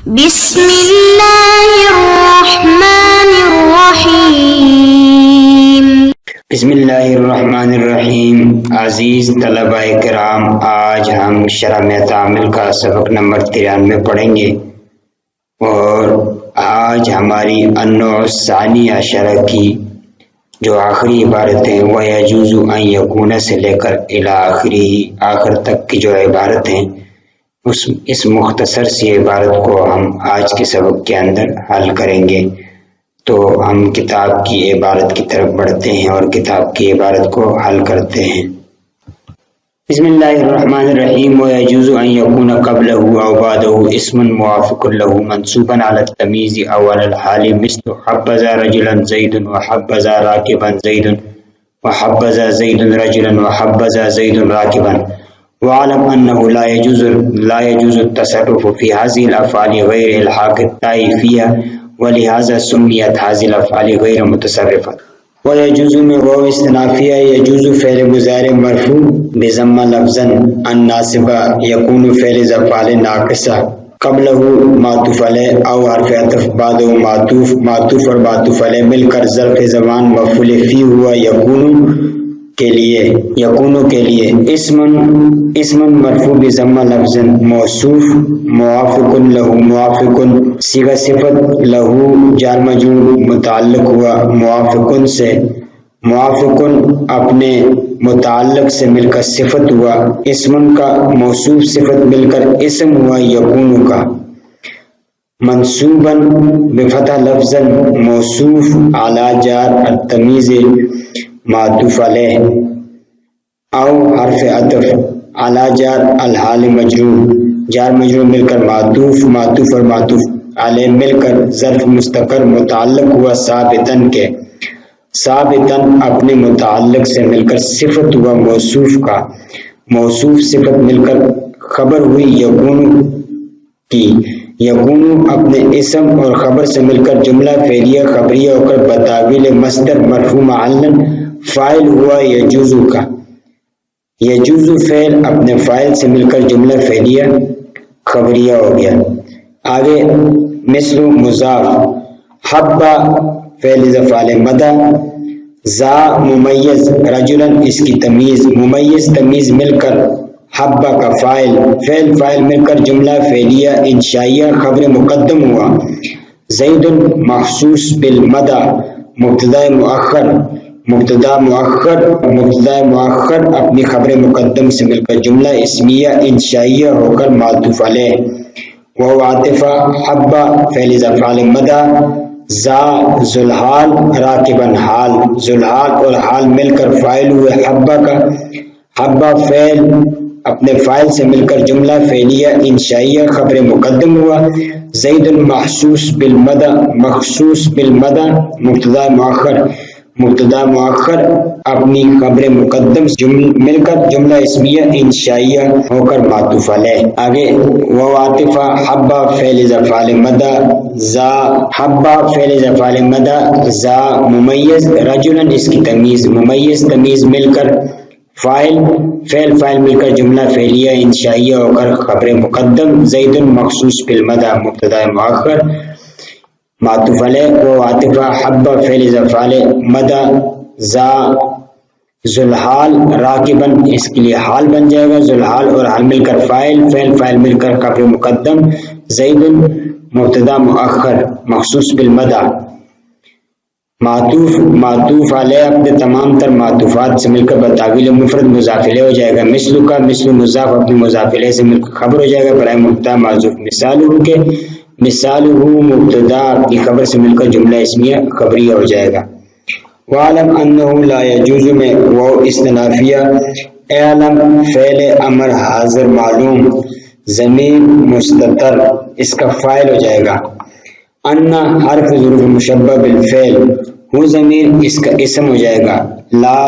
بسم اللہ الرحمن الرحیم۔ بسم اللہ الرحمن الرحیم۔ عزیز طلبہ کرام، آج ہم شرح تعامل کا سبق نمبر 93 پڑھیں گے، اور آج ہماری النوع الثانی شرح کی جو آخری عبارت ہیں وہ یجوز ان یکون سے لے کر الی آخر تک کی جو عبارت ہیں، اس مختصر سی عبارت کو ہم آج کے سبق کے اندر حل کریں گے۔ تو ہم کتاب کی عبارت کی طرف بڑھتے ہیں اور کتاب کی عبارت کو حل کرتے ہیں۔ بسم اللہ الرحمن الرحیم۔ وَيَجُوزُ أَن يَكُونَ قَبْلَهُ أَوْ بَعْدَهُ اسم موافق له منصوبا على التمییز أو على الحال، مثل حبذا رجلا زید وحبذا راکبا زید وحبذا زید رجلا وحبذا زید راکبا۔ وعلم أنه لا يجوز التصرف في هذه الأفعال غير إلحاق التاء فيها، ولهذا سميت هذه الأفعال غير متصرفة۔ ويجوز میں واو استنافیہ یجوز فعل مضارع مرفوع بضمہ لفظا الناصب یکون فعل افعال ناقصہ قبلہ معطوف علیہ او حرف عطف بعدہ معطوف اور معطوف علیہ مل کر ظرف زمان مفعول فی ہوا یکونو کے لیے اسم مرفوع بضمہ لفظ موصوف موافق صیغہ صفت لہو جار مجرور متعلق ہوا موافق اپنے متعلق سے مل کر صفت ہوا، اسم کا موصوف صفت مل کر اسم ہوا یکونو کا، منصوبا بفتح لفظ موصوف اعلی جار التمیز معطوف علیہ او حرف عطف اعلی جار الحال مجرور جار مجرور مل کر معطوف اور معطوف علیہ مل کر ظرف مستقر متعلق ہوا ثابتاً اپنے متعلق سے مل کر صفت ہوا موصوف کا، موصوف صفت مل کر خبر ہوئی یکونو کی، یکونو اپنے اسم اور خبر سے مل کر جملہ فعلیہ خبریہ ہو کر بتاویل مصدر مرفوع معلن فاعل ہوا یجوزو کا، یجوزو فعل اپنے فاعل سے مل کر جملہ فعلیہ خبریہ ہو گیا۔ آگے مثل مضاف، حبا فعل افعال مدہ، زا ممیز رجلن اس کی تمیز، ممیز تمیز مل کر حبا کا فاعل مل کر جملہ فعلیہ انشائیہ خبر مقدم ہوا، زید مخصوص بالمدہ مبتدا مؤخر اپنی خبر مقدم سے مل کر جملہ اسمیہ انشائیہ ہو کر معطوف علیہ، وہ عاطفہ حبا فعل افعال مدہ، زا ذوالحال راکبا حال، ذوالحال اور حال مل کر فاعل ہوئے حبا کا، حبا فعل اپنے فاعل سے مل کر جملہ فعلیہ انشائیہ خبر مقدم ہوا، زید مخصوص بالمدہ مبتدا مؤخر اپنی خبر مقدم مل کر جملہ اسمیہ انشائیہ ہو کر معطوف علیہ۔ آگے وہ عاطفہ حبا فعل افعال مدہ، زا ممیز رجلن اس کی تمیز، ممیز تمیز مل کر فاعل مل کر جملہ فعلیہ انشائیہ ہو کر خبر مقدم، زید مخصوص بالمدہ مبتدا مؤخر معطوف علیہ، وہ عاطفہ حبا فعل افعال مدہ، زا ذوالحال راکبا اس کے لیے حال بن جائے گا، ذوالحال اور حال مل کر فاعل مل کر خبر مقدم، زید مبتدا مؤخر مخصوص بالمدہ، معطوف علیہ اپنے تمام تر معطوفات سے مل کر بتاویل مفرد مضاف الیہ ہو جائے گا، مثل مضاف اپنے مضاف الیہ سے مل کر خبر ہو جائے گا برائے مبتدا معذوف، مثالہ مبتدا اپنی خبر سے مل کر جملہ اسمیہ خبریہ ہو جائے گا۔ وعلم انہ لا یجوز میں واو استنافیہ، اعلم فعل امر حاضر معلوم ضمیر مستتر اس کا فاعل ہو جائے گا، ان حرف ظروف مشبہ بالفعل وہ ضمیر اس کا اسم ہو جائے گا. لا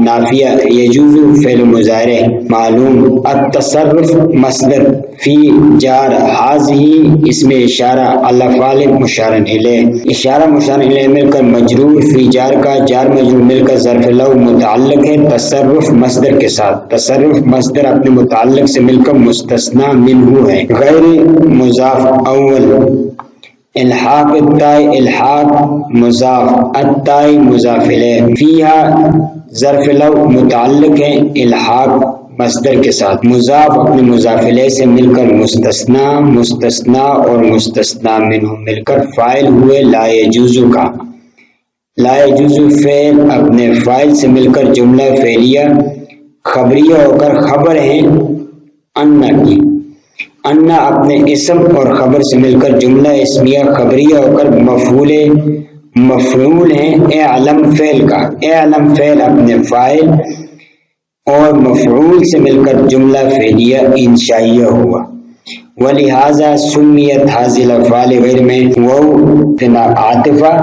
نافیہ یجوز فعل مضارع معلوم. التصرف مصدر فی جار حاضی اسم اشارہ الافعال مشار الیہ. اشارہ مشار الیہ مل کر مجرور فی جار کا جار مجرور مل کر ظرف لو متعلق ہے تصرف مصدر کے ساتھ. تصرف مصدر اپنے متعلق سے مل کر مستثنی منہ ہے. غیر مضاف اول الحاق التاء الحاق مضاف التاء مضاف الیہ. فیہا ظرف لو متعلق ہے الحاق مصدر کے ساتھ. مضاف اپنے مضاف الیہ سے مل کر مستثنی مستثنی اور مستثنی منہ مل کر فاعل ہوئے لا یجوز کا. لا یجوز فعل اپنے فاعل سے مل کر جملہ فعلیہ خبریہ ہو کر خبر ہیں انا کی. انا اپنے اسم اور خبر سے مل کر جملہ اسمیہ خبریہ ہو کر مفعول ہیں اعلم فعل کا. اعلم فعل اپنے فاعل اور مفعول سے مل کر جملہ فعلیہ انشائیہ ہوا. ولہذا سمیت حاضی الافعال غیر میں واو عاطفہ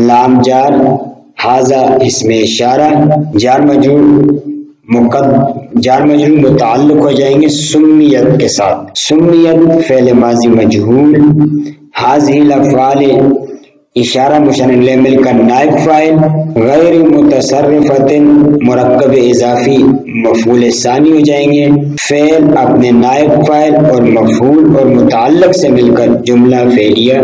لام جار حاضا اسم اشارہ جار مجرور متعلق ہو جائیں گے سمیت کے ساتھ. سمیت فعل ماضی مجہول حاضی الافعال اشارہ مشار الیہ مل کر نائب فاعل غیر متصرفۃ مرکب اضافی مفعول ثانی ہو جائیں گے. فعل اپنے نائب فاعل اور مفعول اور متعلق سے مل کر جملہ فعلیہ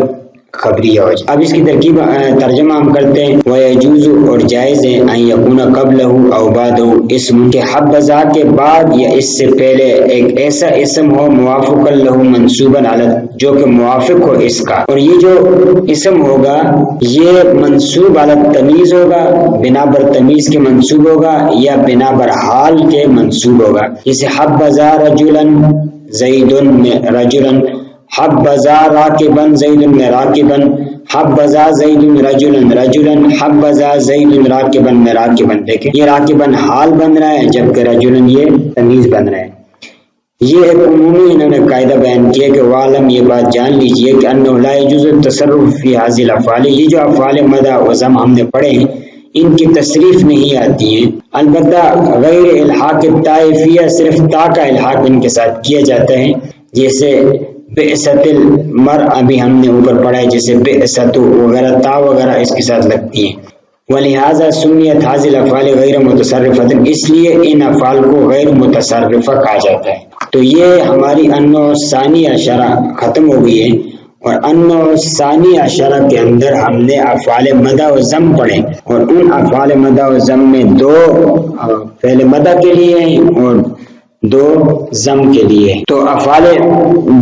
خبریہ ہو جائے. اب اس کی ترکیب ترجمہ ہم کرتے ہیں. وَيَجُوزُ اور جائز ہے ان یکون قبلہ او بعدہ اسم کہ حبذا کے بعد یا اس سے پہلے ایک ایسا اسم ہو موافق لہ منصوبا علی جو کہ موافق ہو اس کا. اور یہ جو اسم ہوگا یہ منصوب علی تمیز ہوگا بنا بر تمیز کے منصوب ہوگا یا بنا بر حال کے منصوب ہوگا. جیسے حبذا رجلا زید رجلا حبذا راکبا زید میں راکبا حبذا زید رجلا رجلا حبذا زید راکبا میں راکبا. دیکھیں یہ راکبا حال بن رہا ہے جبکہ رجلا یہ تمیز بن رہا ہے. یہ ایک عمومی انہوں نے قاعدہ بیان کیا کہ وعلم یہ بات جان لیجئے کہ انہ لا یجوز التصرف فی هذه الافعال. یہ جو افعال مدح و ذم ہم نے پڑھے ہیں ان کی تصریف نہیں آتی ہیں. البتہ غیر الحاق التاء فیہ صرف تا کا الحاق ان کے ساتھ کیا جاتا ہے. جیسے بئست المرء ابھی ہم نے اوپر پڑھا ہے جیسے بئست وغیرہ تا وغیرہ اس کے ساتھ لگتی ہیں. ولہذا سمیت هذه الافعال غیر متصرفۃ اس لیے ان افعال کو غیر متصرفہ کہا جاتا ہے. تو یہ ہماری النوع الثانی عشرہ ختم ہو گئی ہے اور النوع الثانی عشرہ کے اندر ہم نے افعال مدح و ذم پڑھے اور ان افعال مدح و ذم میں دو فعل مدح کے لیے ہیں اور دو ذم کے لیے. تو افعال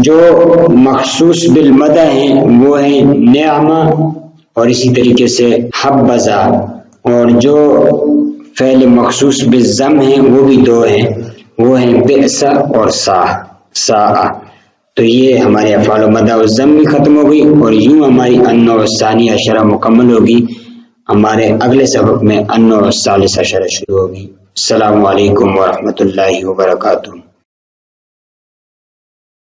جو مخصوص بالمدح ہیں وہ ہیں نعمہ اور اسی طریقے سے حبذا. اور جو فعل مخصوص بالذم ہیں وہ بھی دو ہیں وہ ہیں بئس اور ساء. تو یہ ہمارے افعال مدح و ذم بھی ختم ہو گئی اور یوں ہماری النوع الثانی عشرہ مکمل ہوگی. ہمارے اگلے سبق میں النوع الثالث عشرہ شروع ہوگی. السلام علیکم ورحمۃ اللہ وبرکاتہ.